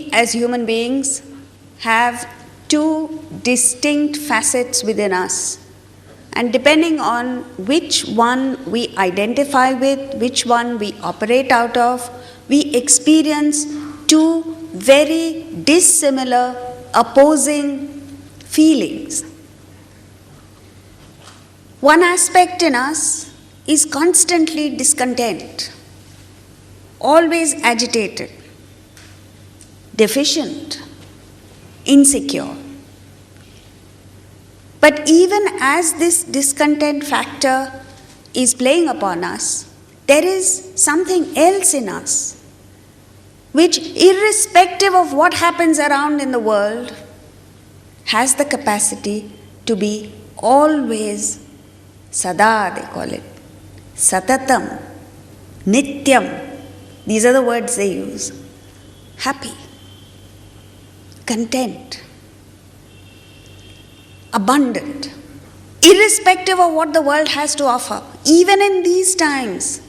we as human beings have two distinct facets within us. And depending on which one we identify with, which one we operate out of, we experience two very dissimilar, opposing feelings. One aspect in us is constantly discontent, always agitated, deficient, insecure. But even as this discontent factor is playing upon us, there is something else in us which, irrespective of what happens around in the world, has the capacity to be always sada, they call it, satatam, nityam. These are the words they use. Happy, content, abundant, irrespective of what the world has to offer. Even in these times,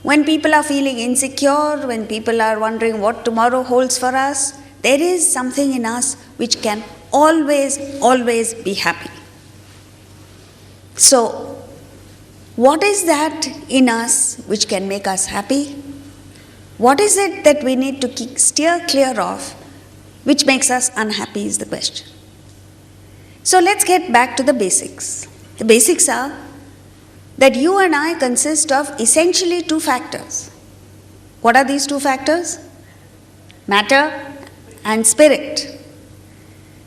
when people are feeling insecure, when people are wondering what tomorrow holds for us, there is something in us which can always be happy. So, what is that in us which can make us happy? What is it that we need to steer clear of which makes us unhappy is the question. So let's get back to the basics. The basics are that you and I consist of essentially two factors. What are these two factors? Matter and spirit.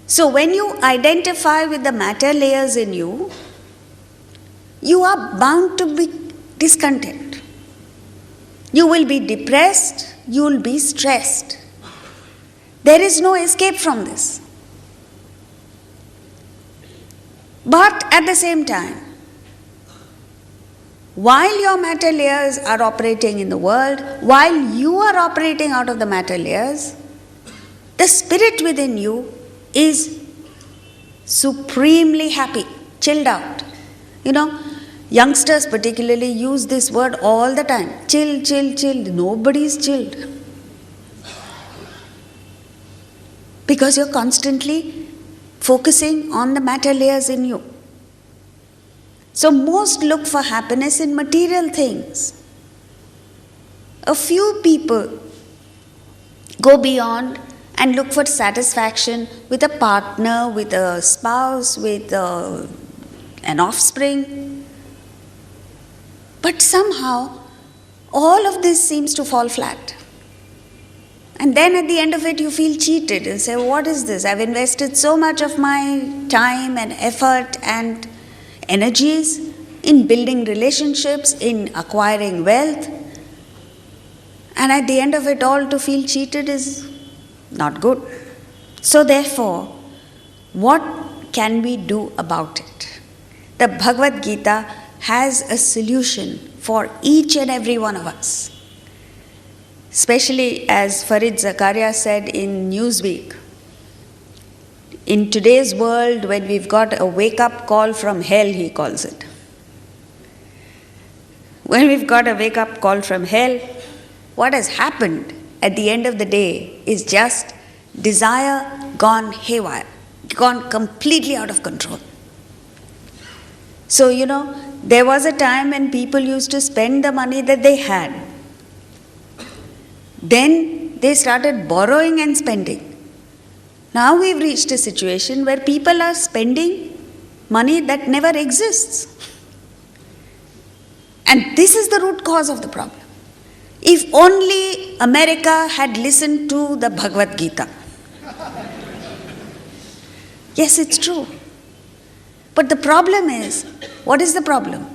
So when you identify with the matter layers in you, you are bound to be discontent. You will be depressed, you will be stressed. There is no escape from this. But at the same time, while your matter layers are operating in the world, while you are operating out of the matter layers, the spirit within you is supremely happy, chilled out. Youngsters particularly use this word all the time. Chill, chill, chill. Nobody is chilled. Because you're constantly focusing on the matter layers in you. So most look for happiness in material things. A few people go beyond and look for satisfaction with a partner, with a spouse, with an offspring. But somehow, all of this seems to fall flat. And then at the end of it, you feel cheated and say, what is this? I've invested so much of my time and effort and energies in building relationships, in acquiring wealth. And at the end of it all, to feel cheated is not good. So therefore, what can we do about it? The Bhagavad Gita has a solution for each and every one of us. Especially as Farid Zakaria said in Newsweek, in today's world when we've got a wake-up call from hell, he calls it. When we've got a wake-up call from hell, what has happened at the end of the day is just desire gone haywire, gone completely out of control. So, there was a time when people used to spend the money that they had. Then they started borrowing and spending. Now we've reached a situation where people are spending money that never exists. And this is the root cause of the problem. If only America had listened to the Bhagavad Gita. Yes, it's true. But the problem is, what is the problem?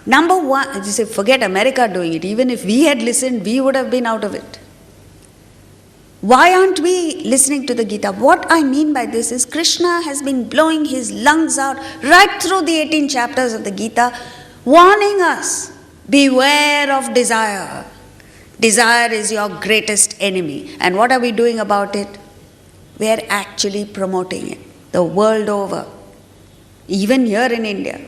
Number one, you say, forget America doing it. Even if we had listened, we would have been out of it. Why aren't we listening to the Gita? What I mean by this is Krishna has been blowing his lungs out right through the 18 chapters of the Gita, warning us, beware of desire. Desire is your greatest enemy. And what are we doing about it? We are actually promoting it the world over. Even here in India.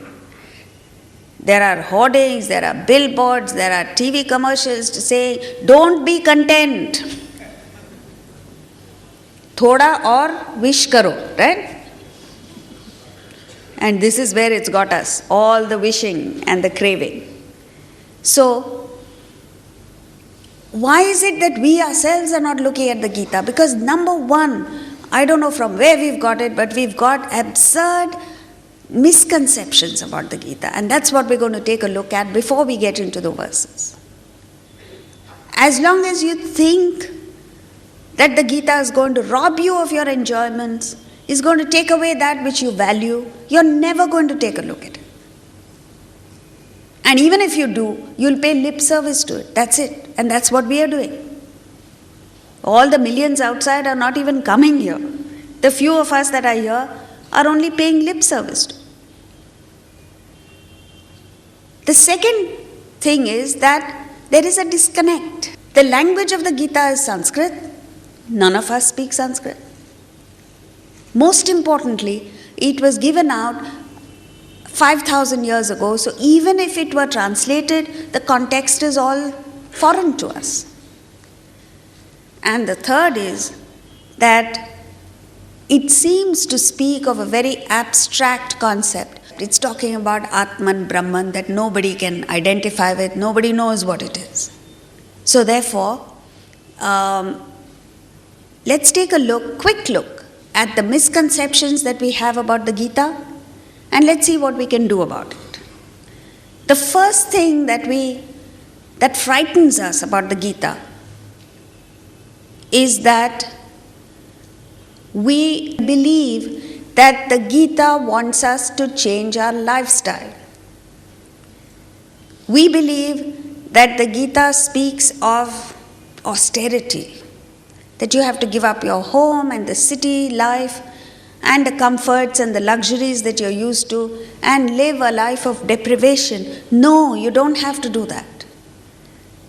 There are hoardings, there are billboards, there are TV commercials to say, don't be content. thoda or wish karo, right? And this is where it's got us, all the wishing and the craving. So, why is it that we ourselves are not looking at the Gita? Because number one, I don't know from where we've got it, but we've got absurd misconceptions about the Gita. And that's what we're going to take a look at before we get into the verses. As long as you think that the Gita is going to rob you of your enjoyments, is going to take away that which you value, you're never going to take a look at it. And even if you do, you'll pay lip service to it. That's it. And that's what we are doing. All the millions outside are not even coming here. The few of us that are here are only paying lip service to it. The second thing is that there is a disconnect. The language of the Gita is Sanskrit. None of us speak Sanskrit. Most importantly, it was given out 5,000 years ago, so even if it were translated, the context is all foreign to us. And the third is that it seems to speak of a very abstract concept. It's talking about Atman, Brahman, that nobody can identify with, nobody knows what it is. So therefore, let's take a quick look at the misconceptions that we have about the Gita, and let's see what we can do about it. The first thing that frightens us about the Gita is that we believe that the Gita wants us to change our lifestyle. We believe that the Gita speaks of austerity, that you have to give up your home and the city life and the comforts and the luxuries that you're used to and live a life of deprivation. No, you don't have to do that.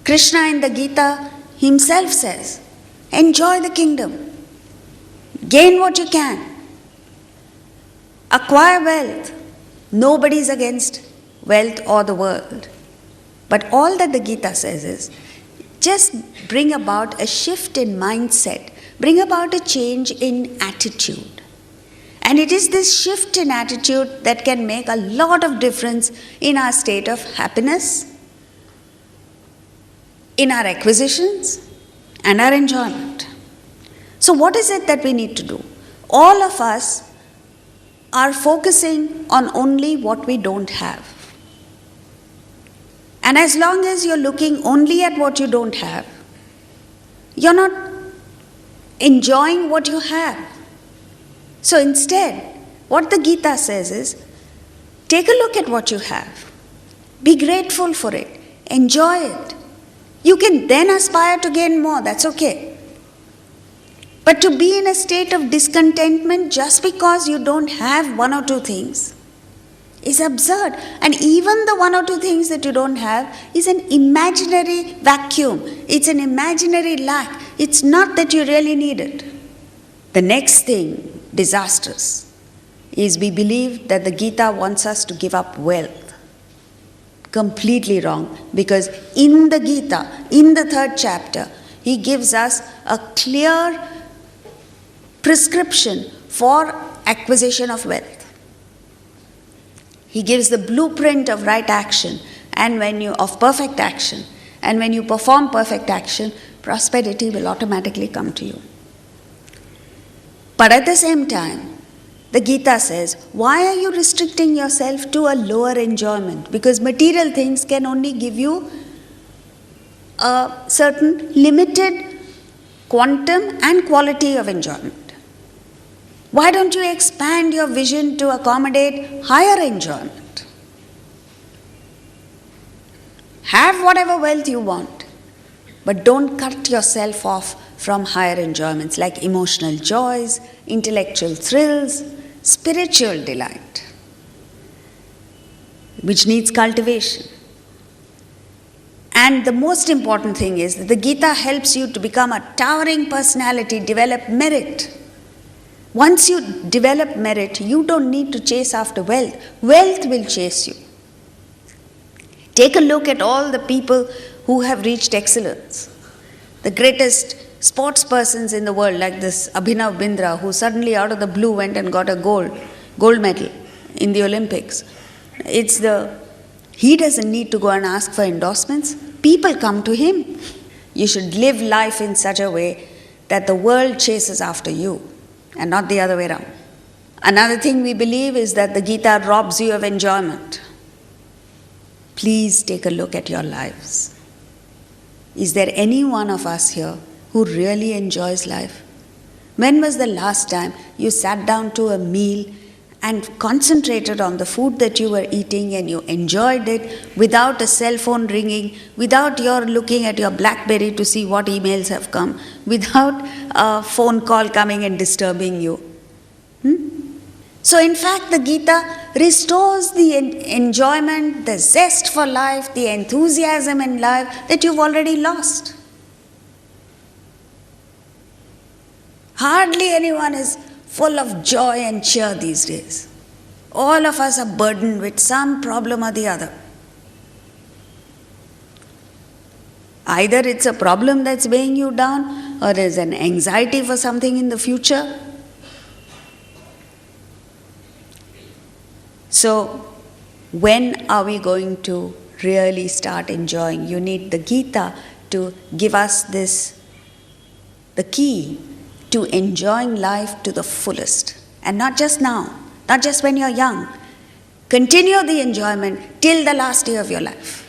Krishna in the Gita himself says, enjoy the kingdom, gain what you can, acquire wealth. Nobody's against wealth or the world. But all that the Gita says is, just bring about a shift in mindset, bring about a change in attitude. And it is this shift in attitude that can make a lot of difference in our state of happiness, in our acquisitions, and our enjoyment. So what is it that we need to do? All of us are focusing on only what we don't have. And as long as you're looking only at what you don't have, you're not enjoying what you have. So instead, what the Gita says is, take a look at what you have. Be grateful for it. Enjoy it. You can then aspire to gain more, that's okay. But to be in a state of discontentment just because you don't have one or two things is absurd. And even the one or two things that you don't have is an imaginary vacuum. It's an imaginary lack. It's not that you really need it. The next thing, disastrous, is we believe that the Gita wants us to give up wealth. Completely wrong, because in the Gita, in the 3rd chapter, he gives us a clear prescription for acquisition of wealth. He gives the blueprint of right action of perfect action, and when you perform perfect action, prosperity will automatically come to you. But at the same time, the Gita says, why are you restricting yourself to a lower enjoyment? Because material things can only give you a certain limited quantum and quality of enjoyment. Why don't you expand your vision to accommodate higher enjoyment? Have whatever wealth you want, but don't cut yourself off from higher enjoyments like emotional joys, intellectual thrills, spiritual delight, which needs cultivation. And the most important thing is that the Gita helps you to become a towering personality, develop merit. Once you develop merit, you don't need to chase after wealth. Wealth will chase you. Take a look at all the people who have reached excellence. The greatest sports persons in the world, like this Abhinav Bindra, who suddenly out of the blue went and got a gold medal in the Olympics. He doesn't need to go and ask for endorsements. People come to him. You should live life in such a way that the world chases after you and not the other way around. Another thing we believe is that the Gita robs you of enjoyment. Please take a look at your lives. Is there any one of us here who really enjoys life? When was the last time you sat down to a meal and concentrated on the food that you were eating and you enjoyed it without a cell phone ringing, without your looking at your BlackBerry to see what emails have come, without a phone call coming and disturbing you? So in fact, the Gita restores the enjoyment, the zest for life, the enthusiasm in life that you've already lost. Hardly anyone is full of joy and cheer these days. All of us are burdened with some problem or the other. Either it's a problem that's weighing you down, or there's an anxiety for something in the future. So, when are we going to really start enjoying? You need the Gita to give us the key to enjoying life to the fullest. And not just now, not just when you're young. Continue the enjoyment till the last day of your life.